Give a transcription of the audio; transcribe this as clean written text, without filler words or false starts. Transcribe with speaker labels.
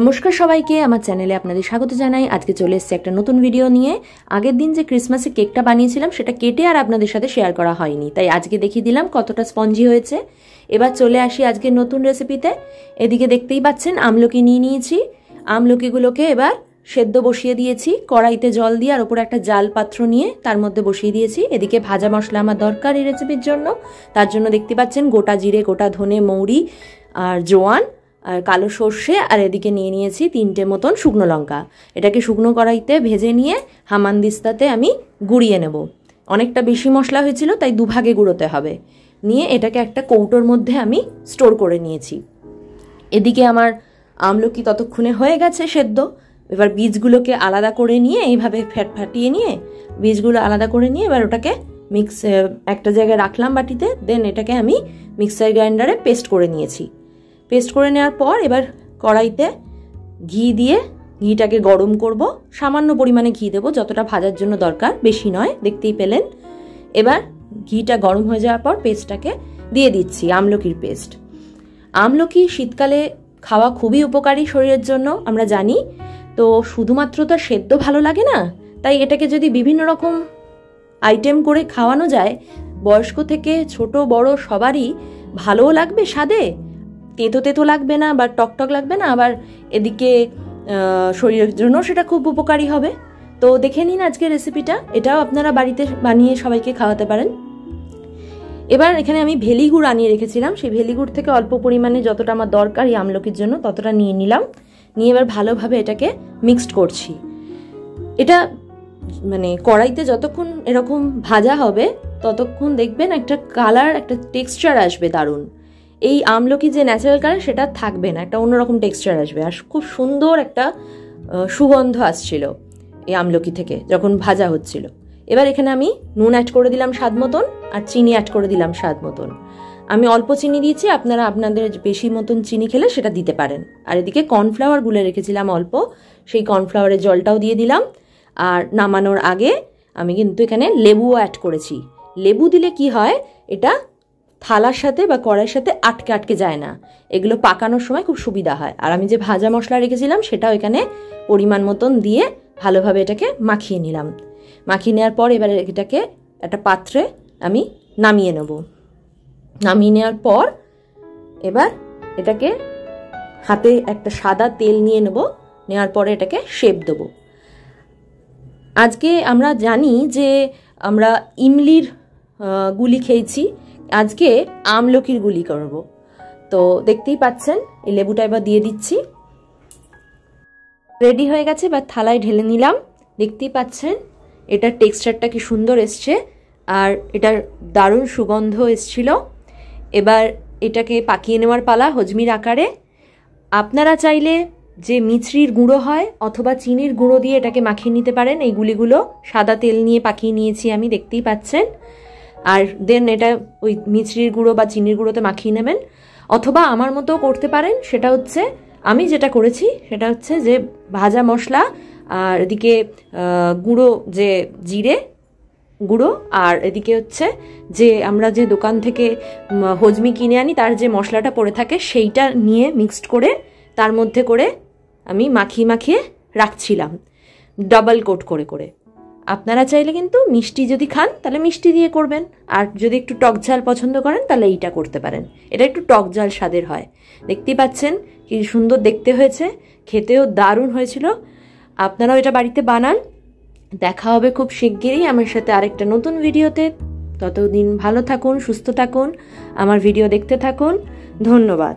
Speaker 1: নমস্কার সবাইকে, আমার চ্যানেলে আপনাদের স্বাগত জানাই। আজকে চলে এসেছে একটা নতুন ভিডিও নিয়ে। আগের দিন যে ক্রিসমাসে কেকটা বানিয়েছিলাম সেটা কেটে আর আপনাদের সাথে শেয়ার করা হয়নি, তাই আজকে দেখিয়ে দিলাম কতটা স্পঞ্জি হয়েছে। এবার চলে আসি আজকের নতুন রেসিপিতে। এদিকে দেখতেই পাচ্ছেন আমলকি নিয়ে নিয়েছি। আমলকিগুলোকে এবার সেদ্ধ বসিয়ে দিয়েছি কড়াইতে জল দিয়ে, আর ওপরে একটা জাল পাত্র নিয়ে তার মধ্যে বসিয়ে দিয়েছি। এদিকে ভাজা মশলা আমার দরকার এই রেসিপির জন্য, তার জন্য দেখতে পাচ্ছেন গোটা জিরে, গোটা ধনে, মৌরি আর জোয়ান আর কালো সর্ষে, আর এদিকে নিয়ে নিয়েছি 3টে মতন শুকনো লঙ্কা। এটাকে শুকনো কড়াইতে ভেজে নিয়ে হামানদিস্তাতে আমি গুঁড়িয়ে নেব। অনেকটা বেশি মশলা হয়েছিল তাই দুভাগে গুঁড়োতে হবে। নিয়ে এটাকে একটা কৌটোর মধ্যে আমি স্টোর করে নিয়েছি। এদিকে আমার আমলকি ততক্ষণে হয়ে গেছে সেদ্ধ। এবার বীজগুলোকে আলাদা করে নিয়ে এইভাবে ফাটিয়ে নিয়ে বীজগুলো আলাদা করে নিয়ে এবার ওটাকে একটা জায়গায় রাখলাম বাটিতে। দেন এটাকে আমি মিক্সার গ্রাইন্ডারে পেস্ট করে নিয়েছি। পেস্ট করে নেওয়ার পর এবার কড়াইতে ঘি দিয়ে ঘিটাকে গরম করব। সামান্য পরিমাণে ঘি দেবো, যতটা ভাজার জন্য দরকার, বেশি নয়, দেখতেই পেলেন। এবার ঘিটা গরম হয়ে যাওয়ার পর পেস্টটাকে দিয়ে দিচ্ছি, আমলকির পেস্ট। আমলকি শীতকালে খাওয়া খুবই উপকারী শরীরের জন্য, আমরা জানি। তো শুধুমাত্র তো সেদ্ধ ভালো লাগে না, তাই এটাকে যদি বিভিন্ন রকম আইটেম করে খাওয়ানো যায়, বয়স্ক থেকে ছোট বড় সবারই ভালোও লাগবে, স্বাদে তেতো তেতো লাগবে না বা টকটক লাগবে না, আবার এদিকে শরীরের জন্য সেটা খুব উপকারী হবে। তো দেখে নিন আজকের রেসিপিটা, এটাও আপনারা বাড়িতে বানিয়ে সবাইকে খাওয়াতে পারেন। এবার এখানে আমি ভেলিগুড় আনিয়ে রেখেছিলাম, সেই ভেলিগুড় থেকে অল্প পরিমাণে যতটা আমার দরকার এই আমলকির জন্য ততটা নিয়ে নিলাম। নিয়ে এবার ভালোভাবে এটাকে মিক্সড করছি। এটা মানে কড়াইতে যতক্ষণ এরকম ভাজা হবে ততক্ষণ দেখবেন একটা কালার, একটা টেক্সচার আসবে দারুণ। এই আমলকি যে ন্যাচারাল কালার সেটা থাকবে না, একটা অন্যরকম টেক্সচার আসবে, আর খুব সুন্দর একটা সুগন্ধ আসছিল এই আমলকি থেকে যখন ভাজা হচ্ছিল। এবার এখানে আমি নুন অ্যাড করে দিলাম স্বাদ মতন, আর চিনি অ্যাড করে দিলাম স্বাদ মতন। আমি অল্প চিনি দিয়েছি, আপনারা আপনাদের বেশি মতন চিনি খেলে সেটা দিতে পারেন। আর এদিকে কর্নফ্লাওয়ার গুলে রেখেছিলাম অল্প, সেই কর্নফ্লাওয়ারের জলটাও দিয়ে দিলাম। আর নামানোর আগে আমি কিন্তু এখানে লেবুও অ্যাড করেছি। লেবু দিলে কি হয়, এটা থালার সাথে বা কড়াইয়ের সাথে আটকে আটকে যায় না, এগুলো পাকানোর সময় খুব সুবিধা হয়। আর আমি যে ভাজা মশলা রেখেছিলাম সেটাও এখানে পরিমাণ মতন দিয়ে ভালোভাবে এটাকে মাখিয়ে নিলাম। মাখিয়ে নেওয়ার পর এবার এটাকে একটা পাত্রে আমি নামিয়ে নেব। নামিয়ে নেওয়ার পর এবার এটাকে হাতে একটা সাদা তেল নিয়ে নেব। নেওয়ার পরে এটাকে শেপ দেবো। আজকে আমরা জানি যে আমরা ইমলির গুলি খেয়েছি, আজকে আমলকির গুলি করব। তো দেখতেই পাচ্ছেন এই লেবুটা এবার দিয়ে দিচ্ছি। রেডি হয়ে গেছে, এবার থালায় ঢেলে নিলাম। দেখতেই পাচ্ছেন এটার টেক্সচারটা কি সুন্দর এসছে, আর এটার দারুণ সুগন্ধ এসছিল। এবার এটাকে পাকিয়ে নেওয়ার পালা হজমির আকারে। আপনারা চাইলে যে মিছরির গুঁড়ো হয় অথবা চিনির গুঁড়ো দিয়ে এটাকে মাখিয়ে নিতে পারেন। এই গুলিগুলো সাদা তেল নিয়ে পাকিয়ে নিয়েছি আমি, দেখতেই পাচ্ছেন। আর দেন এটা ওই মিছরির গুঁড়ো বা চিনির গুঁড়োতে মাখিয়ে নেবেন, অথবা আমার মতো করতে পারেন। সেটা হচ্ছে আমি যেটা করেছি সেটা হচ্ছে যে ভাজা মশলা আর এদিকে গুঁড়ো যে জিরে গুঁড়ো, আর এদিকে হচ্ছে যে আমরা যে দোকান থেকে হজমি কিনে আনি তার যে মশলাটা পড়ে থাকে সেইটা নিয়ে মিক্সড করে তার মধ্যে করে আমি মাখিয়ে মাখিয়ে রাখছিলাম ডাবল কোট করে করে। আপনারা চাইলে কিন্তু মিষ্টি যদি খান তাহলে মিষ্টি দিয়ে করবেন, আর যদি একটু টক ঝাল পছন্দ করেন তাহলে এইটা করতে পারেন। এটা একটু টক ঝাল স্বাদের হয়। দেখতেই পাচ্ছেন কি সুন্দর দেখতে হয়েছে, খেতেও দারুণ হয়েছিল। আপনারাও এটা বাড়িতে বানান। দেখা হবে খুব শিগগিরই আমার সাথে আরেকটা নতুন ভিডিওতে। ততদিন ভালো থাকুন, সুস্থ থাকুন, আমার ভিডিও দেখতে থাকুন। ধন্যবাদ।